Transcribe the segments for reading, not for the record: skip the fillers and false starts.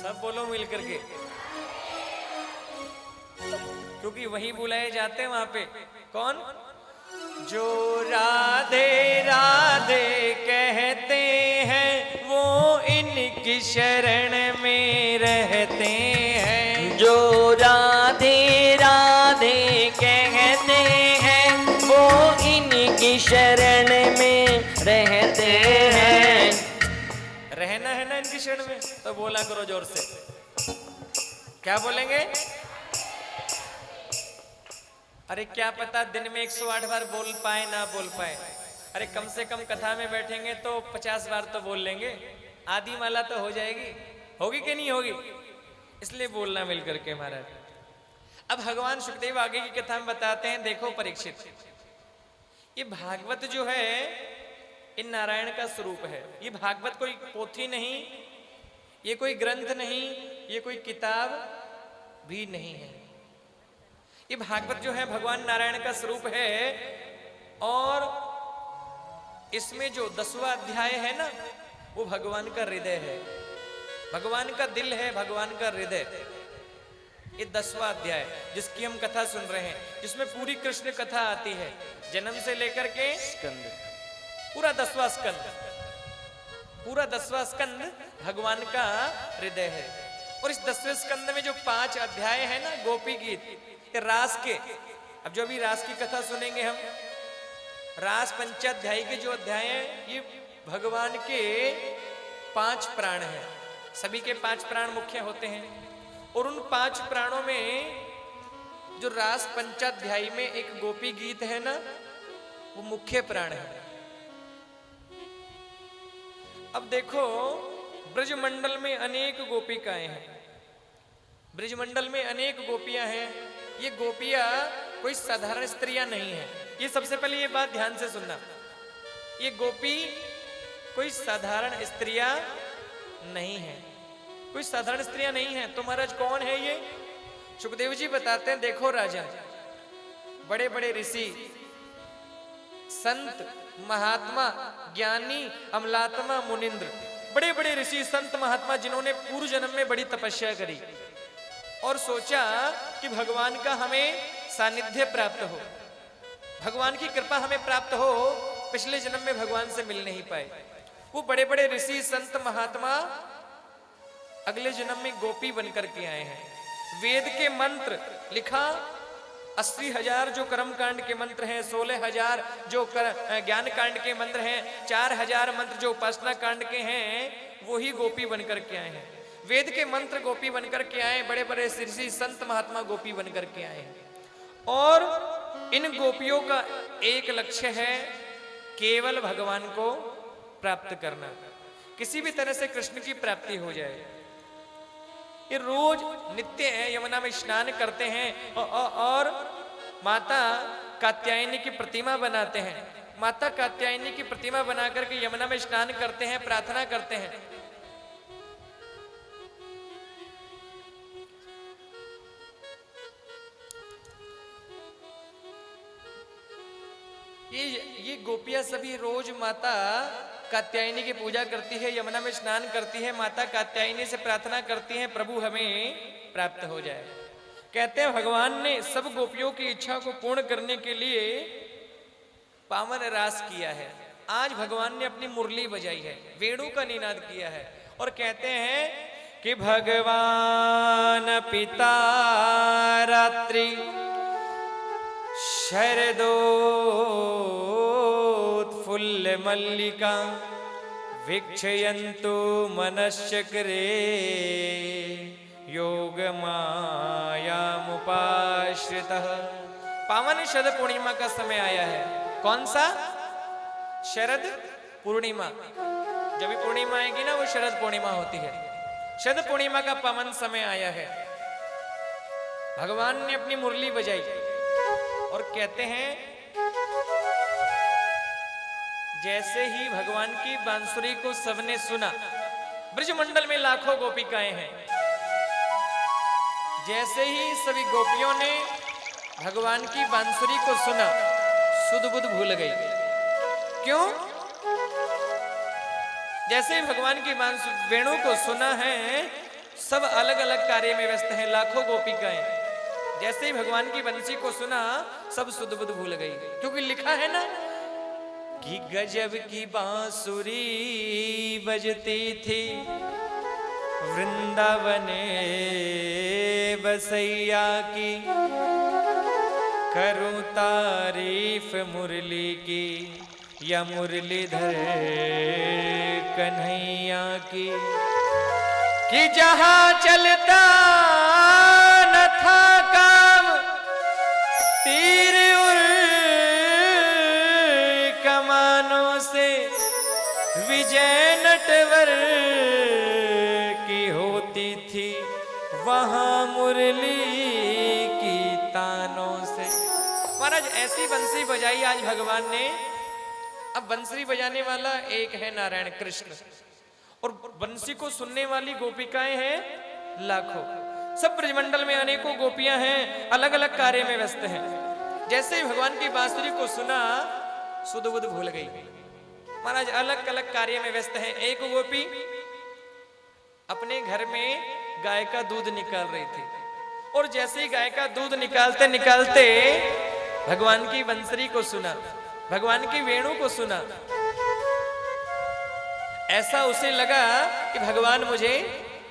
सब बोलो मिल करके, क्योंकि वही बुलाए जाते हैं वहां पे। कौन? जो राधे राधे कहते हैं वो इनकी शरण में रहते हैं। जो राधे राधे कहते हैं वो इनकी शरण में रहते हैं। रहना है ना इनकी शरण में, तो बोला करो जोर से। क्या बोलेंगे? अरे क्या पता दिन में 108 बार बोल पाए ना बोल पाए। अरे कम से कम कथा में बैठेंगे तो 50 बार तो बोल लेंगे, आधी माला तो हो जाएगी। होगी कि नहीं होगी? इसलिए बोलना मिल करके महाराज। अब भगवान सुखदेव आगे की कथा में बताते हैं, देखो परीक्षित, ये भागवत जो है इन नारायण का स्वरूप है। ये भागवत कोई पोथी नहीं, ये कोई ग्रंथ नहीं, ये कोई किताब भी नहीं है। ये भागवत जो है भगवान नारायण का स्वरूप है। और इसमें जो 10वां अध्याय है ना, वो भगवान का हृदय है, भगवान का दिल है, भगवान का हृदय। ये 10वां अध्याय जिसकी हम कथा सुन रहे हैं, जिसमें पूरी कृष्ण कथा आती है, जन्म से लेकर के स्कंद, पूरा 10वां स्कंद, पूरा 10वां स्कंद भगवान का हृदय है। और इस 10वें स्कंद में जो 5 अध्याय है ना, गोपी गीत, ये रास के, अब जो अभी रास की कथा सुनेंगे हम, रास पंचाध्यायी के जो अध्याय हैं, ये भगवान के 5 प्राण हैं। सभी के 5 प्राण मुख्य होते हैं। और उन 5 प्राणों में जो रास पंचाध्यायी में एक गोपी गीत है ना, वो मुख्य प्राण है। अब देखो, ब्रजमंडल में अनेक गोपिकाएं हैं, ब्रजमंडल में अनेक गोपियां हैं। ये गोपियां कोई साधारण स्त्रियां नहीं है। ये सबसे पहले ये बात ध्यान से सुनना, ये गोपी कोई साधारण स्त्रियां नहीं है, कोई साधारण स्त्रियां नहीं है। तो महाराज कौन है ये? सुखदेव जी बताते हैं, देखो राजन, बड़े बड़े ऋषि, संत, महात्मा, ज्ञानी, अमलात्मा, मुनिंद्र, बड़े बड़े ऋषि, संत, महात्मा, जिन्होंने पूर्व जन्म में बड़ी तपस्या करी और सोचा कि भगवान का हमें सानिध्य प्राप्त हो, भगवान की कृपा हमें प्राप्त हो। पिछले जन्म में भगवान से मिल नहीं पाए। वो बड़े बड़े ऋषि, संत, महात्मा अगले जन्म में गोपी बनकर के आए हैं। वेद के मंत्र लिखा, 80,000 जो कर्म कांड के मंत्र हैं, 16,000 जो ज्ञान कांड के मंत्र हैं, 4,000 मंत्र जो उपासना कांड के हैं, वो ही गोपी बनकर के आए हैं। वेद के मंत्र गोपी बनकर के आए, बड़े बड़े ऋषि, संत, महात्मा गोपी बनकर के आए हैं। और इन गोपियों का एक लक्ष्य है, केवल भगवान को प्राप्त करना, किसी भी तरह से कृष्ण की प्राप्ति हो जाए। ये रोज नित्य है, यमुना में स्नान करते हैं और माता कात्यायनी की प्रतिमा बनाते हैं। माता कात्यायनी की प्रतिमा बना करके यमुना में स्नान करते हैं, प्रार्थना करते हैं। ये गोपियां सभी रोज माता कात्यायनी की पूजा करती है, यमुना में स्नान करती है, माता कात्यायनी से प्रार्थना करती हैं, प्रभु हमें प्राप्त हो जाए। कहते हैं भगवान ने सब गोपियों की इच्छा को पूर्ण करने के लिए पावन रास किया है। आज भगवान ने अपनी मुरली बजाई है, वेणु का निनाद किया है। और कहते हैं कि भगवान पिता रात्रि शरदोत्फुल्ल मल्लिका वीक्षयन्तु मनश्चक्रे योग मायामुपाश्रितः। पावन शरद पूर्णिमा का समय आया है। कौन सा? शरद पूर्णिमा। जब भी पूर्णिमा आएगी ना, वो शरद पूर्णिमा होती है। शरद पूर्णिमा का पावन समय आया है। भगवान ने अपनी मुरली बजाई और कहते हैं, जैसे ही भगवान की बांसुरी को सबने सुना, ब्रजमंडल में लाखों गोपिकाएं हैं, जैसे ही सभी गोपियों ने भगवान की बांसुरी को सुना, सुध बुध भूल गई। क्यों? जैसे ही भगवान की वेणु को सुना है, सब अलग अलग कार्य में व्यस्त हैं, लाखों गोपिकाएं। जैसे ही भगवान की बंसी को सुना सब सुध बुध भूल गई, क्योंकि लिखा है ना कि गजब की बांसुरी बजती थी वृंदावन बसैया की, करूं तारीफ मुरली की या मुरलीधर कन्हैया की, कि जहां चलता न था काम तीर उर कमानों से, विजय नटवर की होती थी वहां मुरली की तानों से। महाराज ऐसी बंसी बजाई आज भगवान ने। अब बंसरी बजाने वाला एक है नारायण कृष्ण, और बंसी को सुनने वाली गोपिकाएं हैं लाखों। सब ब्रजमंडल में अनेकों गोपियां हैं, अलग अलग कार्य में व्यस्त हैं। जैसे ही भगवान की बांसुरी को सुना सुध बुध भूल गई। महाराज अलग अलग कार्य में व्यस्त हैं। एक गोपी अपने घर में गाय का दूध निकाल रही थी, और जैसे ही गाय का दूध निकालते निकालते भगवान की बंसरी को सुना, भगवान की वेणु को सुना। ऐसा उसे लगा कि भगवान मुझे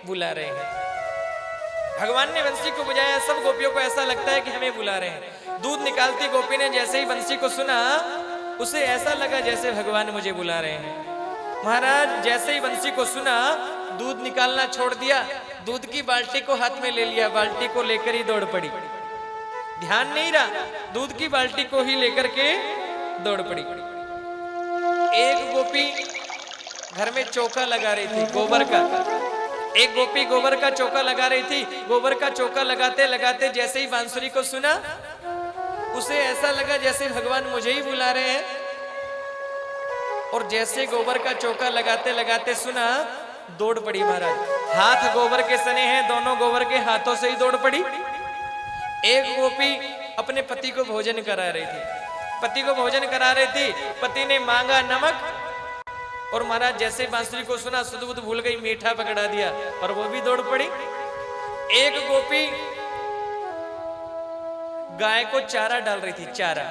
बुला रहे हैं। भगवान ने बंसी को बजाया, सब गोपियों को ऐसा लगता है कि हमें बुला रहे हैं। दूध निकालती गोपी ने जैसे ही बंसी को सुना, उसे ऐसा लगा जैसे भगवान मुझे बुला रहे हैं। महाराज जैसे ही बंसी को सुना, दूध निकालना छोड़ दिया, दूध की बाल्टी को हाथ में ले लिया, बाल्टी को लेकर ही दौड़ पड़ी। ध्यान नहीं रहा, दूध की बाल्टी को ही लेकर के दौड़ पड़ी। एक गोपी घर में चौका लगा रही थी गोबर का, एक गोपी गोबर का चौका लगा रही थी। गोबर का चौका लगाते लगाते जैसे ही बांसुरी को सुना, उसे ऐसा लगा जैसे भगवान मुझे ही बुला रहे हैं। और जैसे गोबर का चौका लगाते लगाते सुना, दौड़ पड़ी। महाराज हाथ गोबर के सने हैं, दोनों गोबर के हाथों से ही दौड़ पड़ी। एक गोपी अपने पति को भोजन करा रही थी, पति को भोजन करा रही थी। पति ने मांगा नमक, और महाराज जैसे बांसुरी को सुना सुध बुध भूल गई, मीठा पकड़ा दिया और वो भी दौड़ पड़ी। एक गोपी गाय को चारा डाल रही थी, चारा,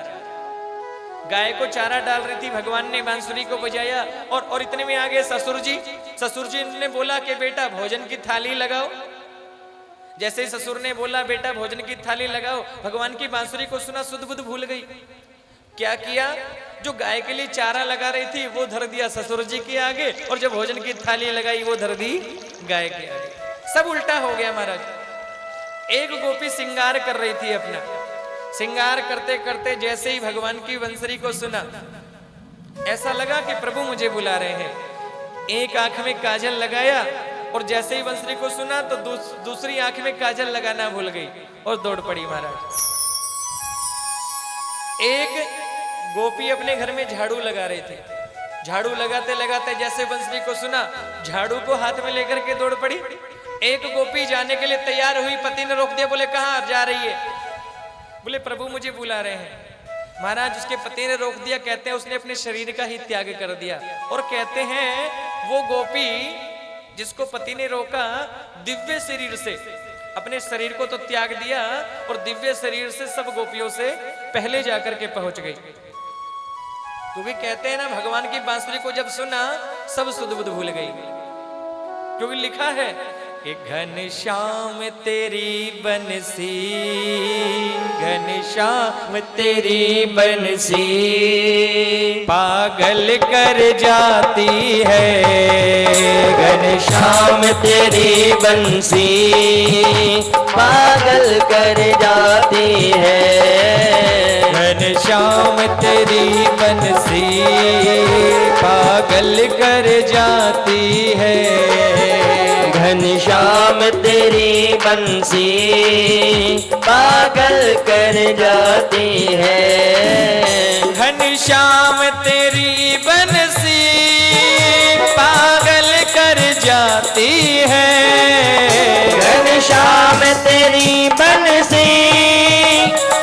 गाय को चारा डाल रही थी। भगवान ने बांसुरी को बजाया, और इतने में आ गए ससुर जी। ससुर जी ने बोला कि बेटा भोजन की थाली लगाओ। जैसे ही ससुर ने बोला बेटा भोजन की थाली लगाओ, भगवान की बांसुरी को सुना सुध बुध भूल गई। क्या किया, जो गाय के लिए चारा लगा रही थी वो धर दिया ससुर जी के आगे, और जब भोजन की थाली लगाई वो धर दी गाय के आगे। सब उल्टा हो गया महाराज। एक गोपी श्रृंगार कर रही थी अपना, श्रृंगार करते करते जैसे ही भगवान की बंसरी को सुना, ऐसा लगा कि प्रभु मुझे बुला रहे हैं। एक आंख में काजल लगाया, और जैसे ही बंसरी को सुना तो दूसरी आंख में काजल लगाना भूल गई और दौड़ पड़ी। महाराज एक गोपी अपने घर में झाड़ू लगा रही थी, झाड़ू लगाते लगाते जैसे बंसरी को सुना, झाड़ू को हाथ में लेकर के दौड़ पड़ी। एक गोपी जाने के लिए तैयार हुई, पति ने रोक दिया, बोले कहाँ जा रही है? बोले प्रभु मुझे बुला रहे हैं। महाराज उसके पति ने रोक दिया, कहते हैं उसने अपने शरीर का ही त्याग कर दिया। और कहते हैं वो गोपी जिसको पति ने रोका, दिव्य शरीर से अपने शरीर को तो त्याग दिया, और दिव्य शरीर से सब गोपियों से पहले जाकर के पहुंच गई। क्योंकि कहते हैं ना, भगवान की बांसुरी को जब सुना सब सुध बुध भूल गई। क्योंकि लिखा है कि घनश्याम तेरी बंसी, घनश्याम तेरी बंसी पागल कर जाती है। घनश्याम तेरी बंसी पागल कर जाती है। घनश्याम तेरी बंसी पागल कर जाती है। घनश्याम तेरी बंसी पागल कर जाती है। घनश्याम तेरी बंसी पागल कर जाती है। घनश्याम तेरी बंसी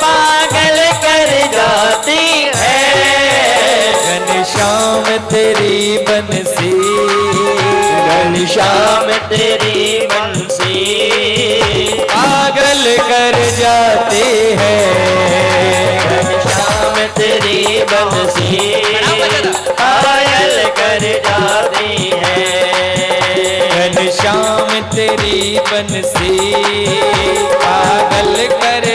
पागल कर जाती है। घनश्याम तेरी बंसी, घनश्याम तेरी बंसी श्याम तेरी बंसी पागल कर